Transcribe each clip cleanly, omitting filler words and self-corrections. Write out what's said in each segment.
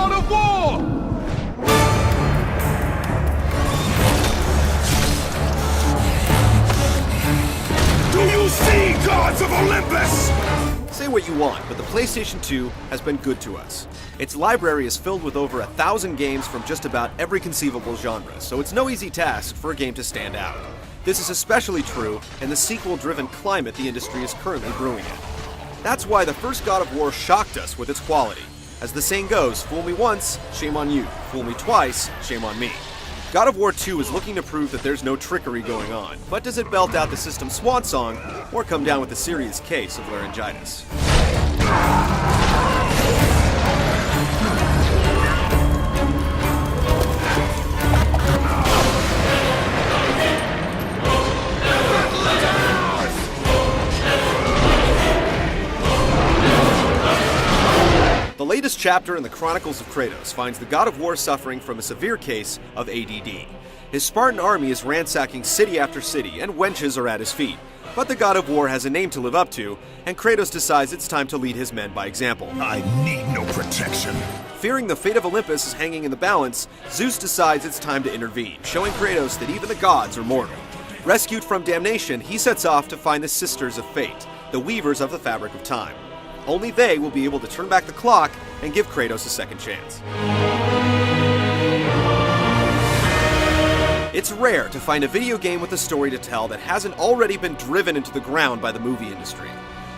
God of War! Do you see, gods of Olympus? Say what you want, but the PlayStation 2 has been good to us. Its library is filled with over 1,000 games from just about every conceivable genre, so it's no easy task for a game to stand out. This is especially true in the sequel-driven climate the industry is currently brewing in. That's why the first God of War shocked us with its quality. As the saying goes, fool me once, shame on you. Fool me twice, shame on me. God of War 2 is looking to prove that there's no trickery going on, but does it belt out the system's swan song, or come down with a serious case of laryngitis? The latest chapter in the Chronicles of Kratos finds the God of War suffering from a severe case of ADD. His Spartan army is ransacking city after city, and wenches are at his feet. But the God of War has a name to live up to, and Kratos decides it's time to lead his men by example. I need no protection. Fearing the fate of Olympus is hanging in the balance, Zeus decides it's time to intervene, showing Kratos that even the gods are mortal. Rescued from damnation, he sets off to find the Sisters of Fate, the weavers of the fabric of time. Only they will be able to turn back the clock and give Kratos a second chance. It's rare to find a video game with a story to tell that hasn't already been driven into the ground by the movie industry.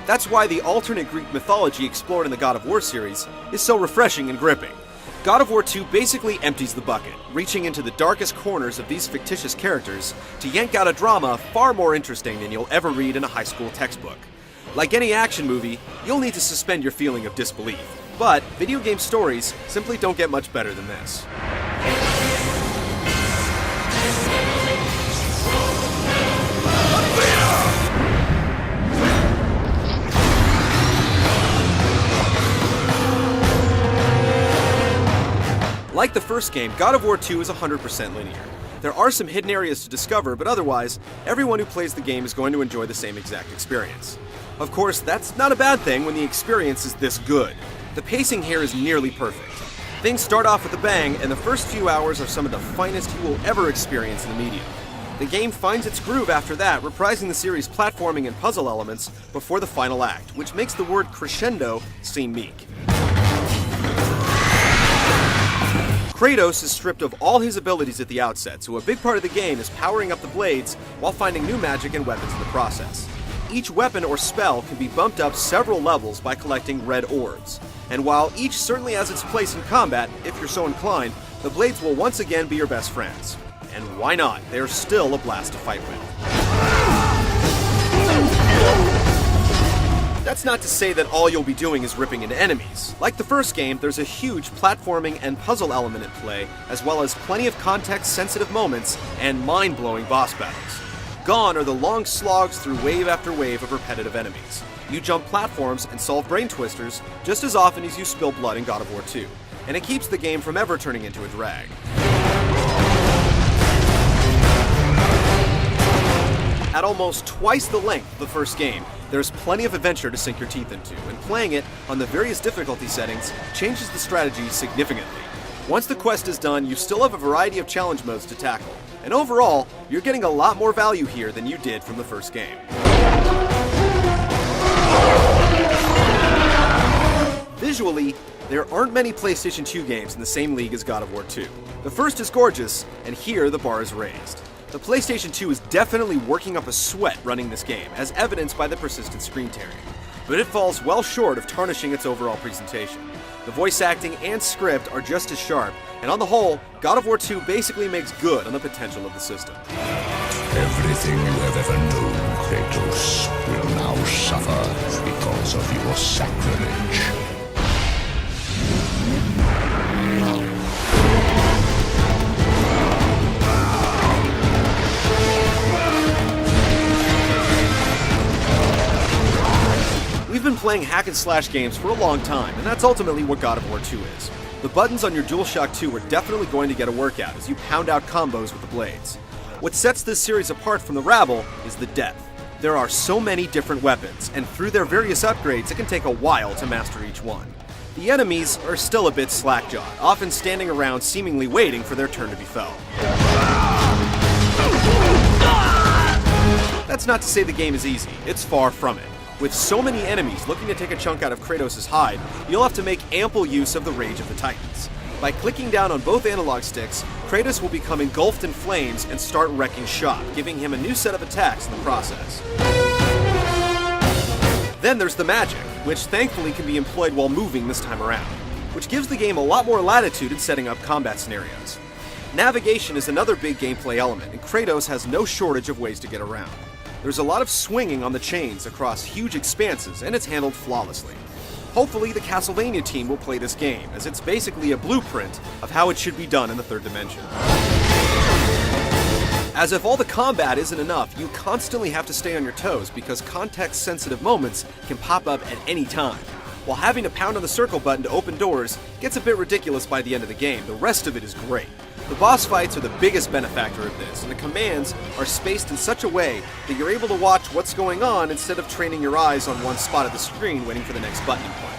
That's why the alternate Greek mythology explored in the God of War series is so refreshing and gripping. God of War 2 basically empties the bucket, reaching into the darkest corners of these fictitious characters to yank out a drama far more interesting than you'll ever read in a high school textbook. Like any action movie, you'll need to suspend your feeling of disbelief. But video game stories simply don't get much better than this. Like the first game, God of War 2 is 100% linear. There are some hidden areas to discover, but otherwise, everyone who plays the game is going to enjoy the same exact experience. Of course, that's not a bad thing when the experience is this good. The pacing here is nearly perfect. Things start off with a bang, and the first few hours are some of the finest you will ever experience in the medium. The game finds its groove after that, reprising the series' platforming and puzzle elements before the final act, which makes the word crescendo seem meek. Kratos is stripped of all his abilities at the outset, so a big part of the game is powering up the blades while finding new magic and weapons in the process. Each weapon or spell can be bumped up several levels by collecting red orbs. And while each certainly has its place in combat, if you're so inclined, the blades will once again be your best friends. And why not? They're still a blast to fight with. That's not to say that all you'll be doing is ripping into enemies. Like the first game, there's a huge platforming and puzzle element at play, as well as plenty of context-sensitive moments and mind-blowing boss battles. Gone are the long slogs through wave after wave of repetitive enemies. You jump platforms and solve brain twisters just as often as you spill blood in God of War 2, and it keeps the game from ever turning into a drag. At almost twice the length of the first game, there's plenty of adventure to sink your teeth into, and playing it on the various difficulty settings changes the strategy significantly. Once the quest is done, you still have a variety of challenge modes to tackle, and overall, you're getting a lot more value here than you did from the first game. Visually, there aren't many PlayStation 2 games in the same league as God of War 2. The first is gorgeous, and here the bar is raised. The PlayStation 2 is definitely working up a sweat running this game, as evidenced by the persistent screen tearing. But it falls well short of tarnishing its overall presentation. The voice acting and script are just as sharp, and on the whole, God of War 2 basically makes good on the potential of the system. Everything you have ever known, Kratos, will now suffer because of your sacrilege. We've been playing hack and slash games for a long time, and that's ultimately what God of War 2 is. The buttons on your DualShock 2 are definitely going to get a workout as you pound out combos with the blades. What sets this series apart from the rabble is the depth. There are so many different weapons, and through their various upgrades, it can take a while to master each one. The enemies are still a bit slack-jawed, often standing around seemingly waiting for their turn to be felled. That's not to say the game is easy, it's far from it. With so many enemies looking to take a chunk out of Kratos' hide, you'll have to make ample use of the Rage of the Titans. By clicking down on both analog sticks, Kratos will become engulfed in flames and start wrecking shop, giving him a new set of attacks in the process. Then there's the magic, which thankfully can be employed while moving this time around, which gives the game a lot more latitude in setting up combat scenarios. Navigation is another big gameplay element, and Kratos has no shortage of ways to get around. There's a lot of swinging on the chains across huge expanses, and it's handled flawlessly. Hopefully, the Castlevania team will play this game, as it's basically a blueprint of how it should be done in the third dimension. As if all the combat isn't enough, you constantly have to stay on your toes because context-sensitive moments can pop up at any time. While having to pound on the circle button to open doors gets a bit ridiculous by the end of the game, the rest of it is great. The boss fights are the biggest benefactor of this, and the commands are spaced in such a way that you're able to watch what's going on instead of training your eyes on one spot of the screen waiting for the next button input.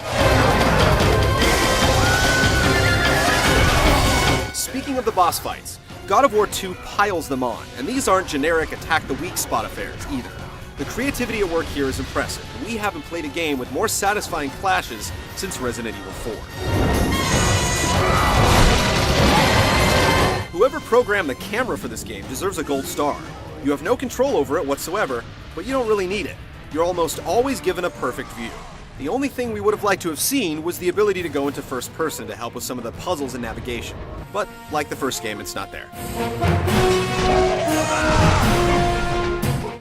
Speaking of the boss fights, God of War 2 piles them on, and these aren't generic attack the weak spot affairs either. The creativity at work here is impressive, and we haven't played a game with more satisfying clashes since Resident Evil 4. Whoever programmed the camera for this game deserves a gold star. You have no control over it whatsoever, but you don't really need it. You're almost always given a perfect view. The only thing we would have liked to have seen was the ability to go into first person to help with some of the puzzles and navigation. But like the first game, it's not there.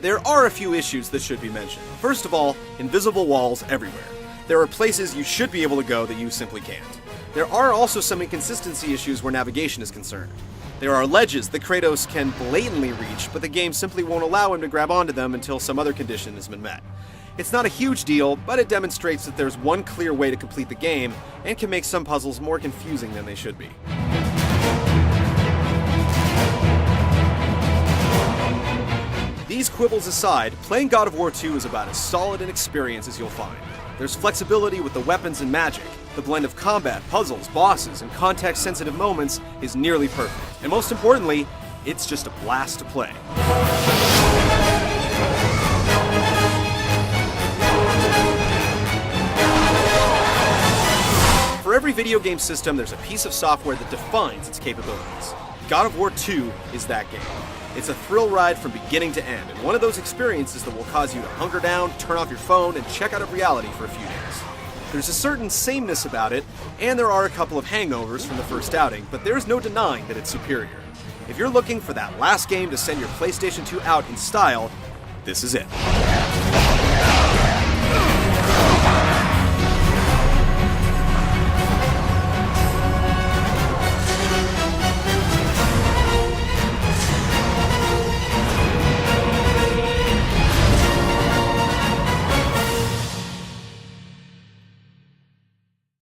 There are a few issues that should be mentioned. First of all, invisible walls everywhere. There are places you should be able to go that you simply can't. There are also some inconsistency issues where navigation is concerned. There are ledges that Kratos can blatantly reach, but the game simply won't allow him to grab onto them until some other condition has been met. It's not a huge deal, but it demonstrates that there's one clear way to complete the game, and can make some puzzles more confusing than they should be. These quibbles aside, playing God of War 2 is about as solid an experience as you'll find. There's flexibility with the weapons and magic. The blend of combat, puzzles, bosses, and context-sensitive moments is nearly perfect. And most importantly, it's just a blast to play. For every video game system, there's a piece of software that defines its capabilities. God of War 2 is that game. It's a thrill ride from beginning to end, and one of those experiences that will cause you to hunker down, turn off your phone, and check out of reality for a few days. There's a certain sameness about it, and there are a couple of hangovers from the first outing, but there's no denying that it's superior. If you're looking for that last game to send your PlayStation 2 out in style, this is it.